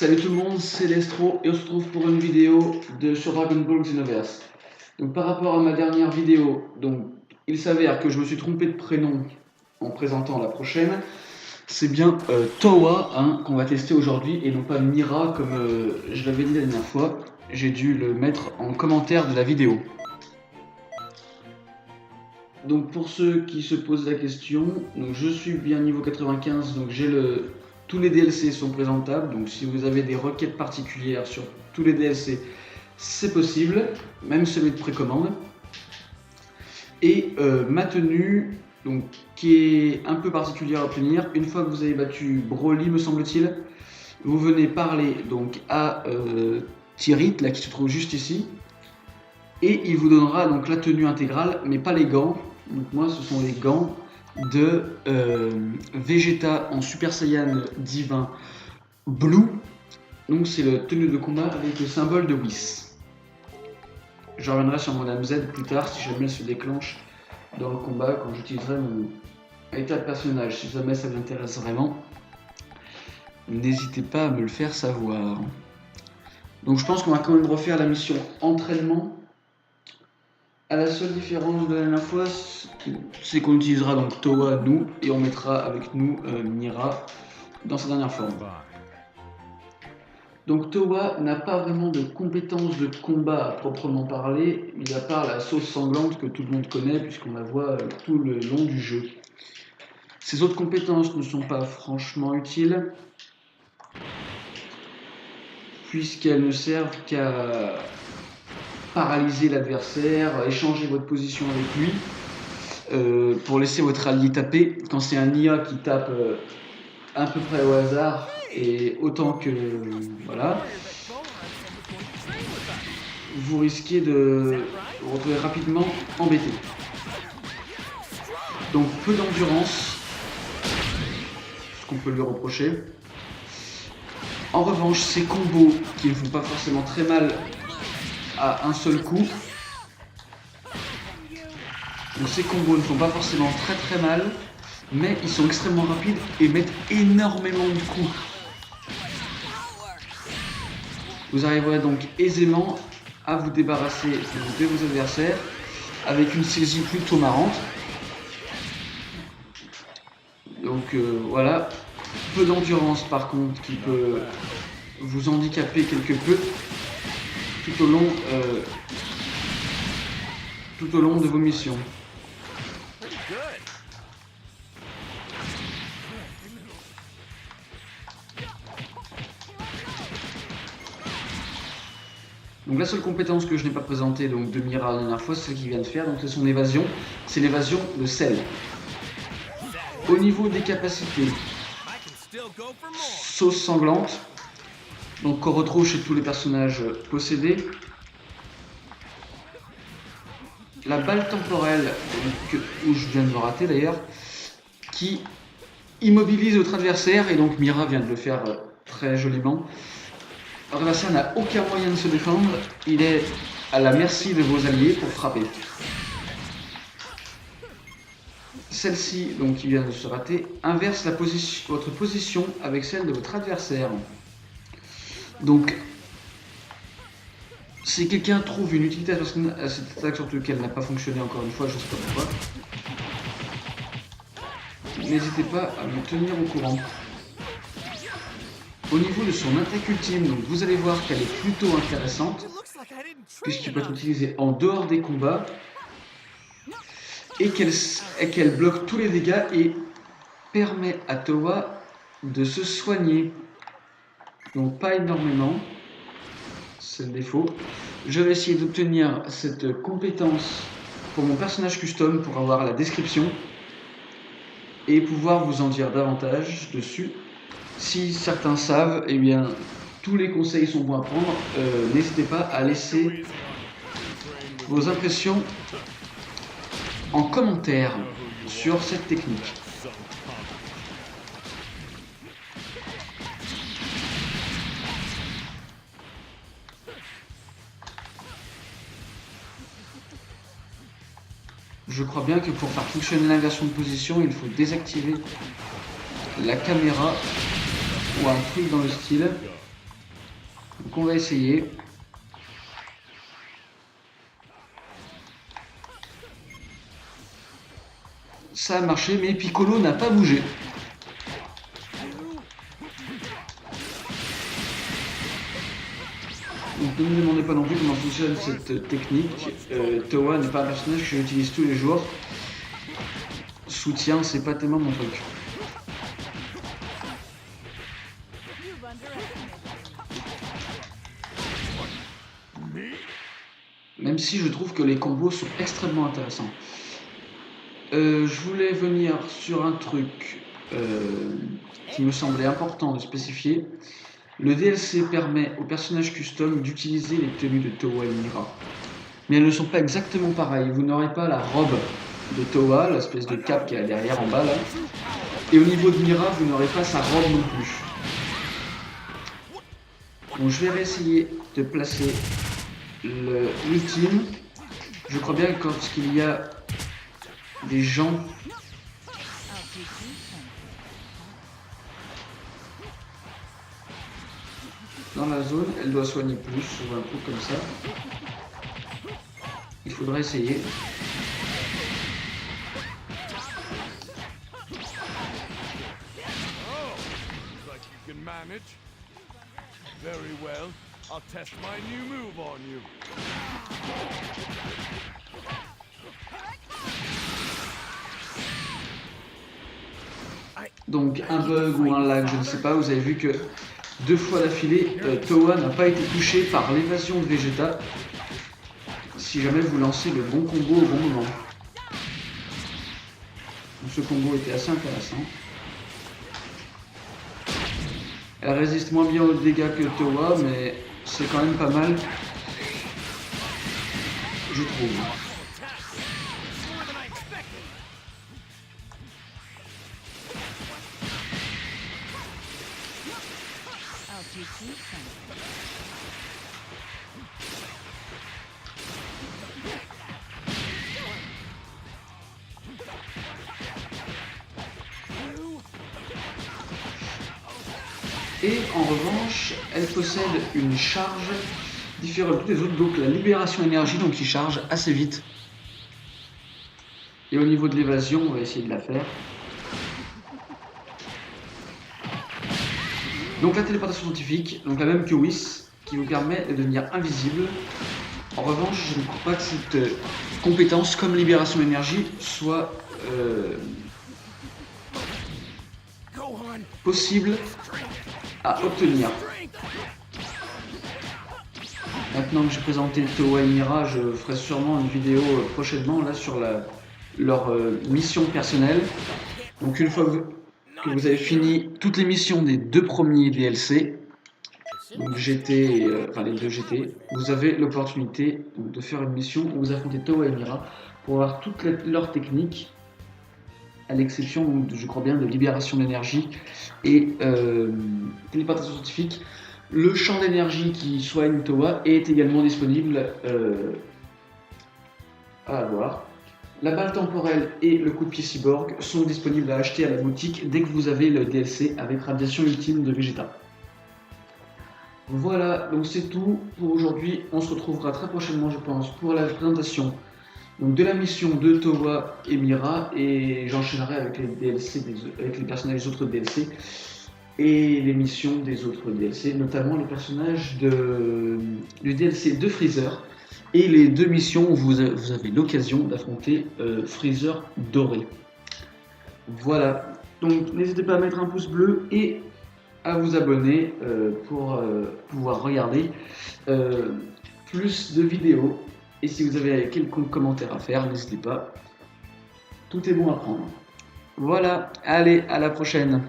Salut tout le monde, c'est Lestro et on se retrouve pour une vidéo sur Dragon Ball Xenoverse. Donc par rapport à ma dernière vidéo, il s'avère que je me suis trompé de prénom en présentant la prochaine. C'est bien Towa qu'on va tester aujourd'hui et non pas Mira comme je l'avais dit la dernière fois. J'ai dû le mettre en commentaire de la vidéo. Donc pour ceux qui se posent la question, donc je suis bien niveau 95, donc tous les DLC sont présentables, donc si vous avez des requêtes particulières sur tous les DLC, c'est possible, même celui de précommande. Et ma tenue, donc, qui est un peu particulière à obtenir, une fois que vous avez battu Broly, me semble-t-il, vous venez parler donc à Tyrite, là qui se trouve juste ici, et il vous donnera donc la tenue intégrale, mais pas les gants. Donc moi, ce sont les gants de Vegeta en Super Saiyan divin Blue. Donc c'est la tenue de combat avec le symbole de Whis. Je reviendrai sur mon MZ plus tard si jamais elle se déclenche dans le combat quand j'utiliserai mon état de personnage. Si jamais ça vous intéresse vraiment, n'hésitez pas à me le faire savoir. Donc je pense qu'on va quand même refaire la mission entraînement. À la seule différence de la dernière fois, c'est qu'on utilisera donc Towa nous et on mettra avec nous Mira dans sa dernière forme. Donc Towa n'a pas vraiment de compétences de combat à proprement parler, mis à part la sauce sanglante que tout le monde connaît puisqu'on la voit tout le long du jeu. Ses autres compétences ne sont pas franchement utiles puisqu'elles ne servent qu'à paralyser l'adversaire, échanger votre position avec lui pour laisser votre allié taper. Quand c'est un IA qui tape à peu près au hasard et autant que voilà, vous risquez de vous retrouver rapidement embêté. Donc peu d'endurance, ce qu'on peut lui reprocher. En revanche, ses combos qui ne font pas forcément très mal à un seul coup. Donc ces combos ne font pas forcément très mal, mais ils sont extrêmement rapides et mettent énormément de coups. Vous arriverez donc aisément à vous débarrasser de vos adversaires avec une saisie plutôt marrante. Donc voilà, peu d'endurance par contre qui peut vous handicaper quelque peu tout au long de vos missions. Donc la seule compétence que je n'ai pas présentée donc de Mira la dernière fois, c'est celle qu'il vient de faire, donc c'est son évasion, c'est l'évasion de sel. Au niveau des capacités, sauce sanglante, donc qu'on retrouve chez tous les personnages possédés. La balle temporelle, où je viens de me rater d'ailleurs, qui immobilise votre adversaire, et donc Mira vient de le faire très joliment. L'adversaire n'a aucun moyen de se défendre, il est à la merci de vos alliés pour frapper. Celle-ci, donc qui vient de se rater, inverse votre position avec celle de votre adversaire. Donc, si quelqu'un trouve une utilité à cette attaque sur laquelle elle n'a pas fonctionné encore une fois, je ne sais pas pourquoi, n'hésitez pas à me tenir au courant. Au niveau de son attaque ultime, donc vous allez voir qu'elle est plutôt intéressante, puisqu'il peut être utilisé en dehors des combats, et qu'elle bloque tous les dégâts et permet à Towa de se soigner. Donc pas énormément, c'est le défaut. Je vais essayer d'obtenir cette compétence pour mon personnage custom pour avoir la description et pouvoir vous en dire davantage dessus. Si certains savent, eh bien tous les conseils sont bons à prendre. N'hésitez pas à laisser vos impressions en commentaire sur cette technique. Je crois bien que pour faire fonctionner l'inversion de position, il faut désactiver la caméra ou un truc dans le style. Donc on va essayer. Ça a marché, mais Piccolo n'a pas bougé. Donc ne me demandez pas non plus comment fonctionne cette technique. Towa n'est pas un personnage que j'utilise tous les jours. Soutien, c'est pas tellement mon truc. Même si je trouve que les combos sont extrêmement intéressants. Je voulais venir sur un truc qui me semblait important de spécifier. Le DLC permet aux personnages custom d'utiliser les tenues de Towa et Mira. Mais elles ne sont pas exactement pareilles. Vous n'aurez pas la robe de Towa, l'espèce de cape qui est derrière en bas là. Et au niveau de Mira, vous n'aurez pas sa robe non plus. Donc je vais réessayer de placer l'ultime. Je crois bien que lorsqu'il y a des gens dans la zone, elle doit soigner plus ou un truc comme ça. Il faudrait essayer. Very well. I'll test my new move on you. Donc un bug ou un lag, je ne sais pas, vous avez vu que 2 fois d'affilée, Towa n'a pas été touché par l'évasion de Vegeta. Si jamais vous lancez le bon combo au bon moment. Donc, ce combo était assez intéressant. Elle résiste moins bien aux dégâts que Towa, mais c'est quand même pas mal, je trouve. Et en revanche, elle possède une charge différente des autres, donc la libération énergie, donc qui charge assez vite. Et au niveau de l'évasion, on va essayer de la faire. Donc la téléportation scientifique, donc la même que Whis, qui vous permet de devenir invisible. En revanche, je ne crois pas que cette compétence, comme libération énergie, soit possible à obtenir. Maintenant que j'ai présenté Towa et Mira, je ferai sûrement une vidéo prochainement là sur leur mission personnelle. Donc une fois que vous avez fini toutes les missions des 2 premiers DLC, donc GT, enfin les 2 GT, vous avez l'opportunité de faire une mission où vous affrontez Towa et Mira pour voir toutes leurs techniques, à l'exception, je crois bien, de libération d'énergie et téléportation scientifique. Le champ d'énergie qui soigne Towa est également disponible à avoir. La balle temporelle et le coup de pied cyborg sont disponibles à acheter à la boutique dès que vous avez le DLC avec radiation ultime de Vegeta. Voilà, donc c'est tout pour aujourd'hui. On se retrouvera très prochainement, je pense, pour la présentation donc, de la mission de Towa et Mira, et j'enchaînerai avec les DLC, avec les personnages des autres DLC et les missions des autres DLC, notamment les personnages du DLC de Freezer et les 2 missions où vous avez l'occasion d'affronter Freezer doré. Voilà, donc n'hésitez pas à mettre un pouce bleu et à vous abonner pour pouvoir regarder plus de vidéos. Et si vous avez quelconque commentaire à faire, n'hésitez pas. Tout est bon à prendre. Voilà, allez, à la prochaine.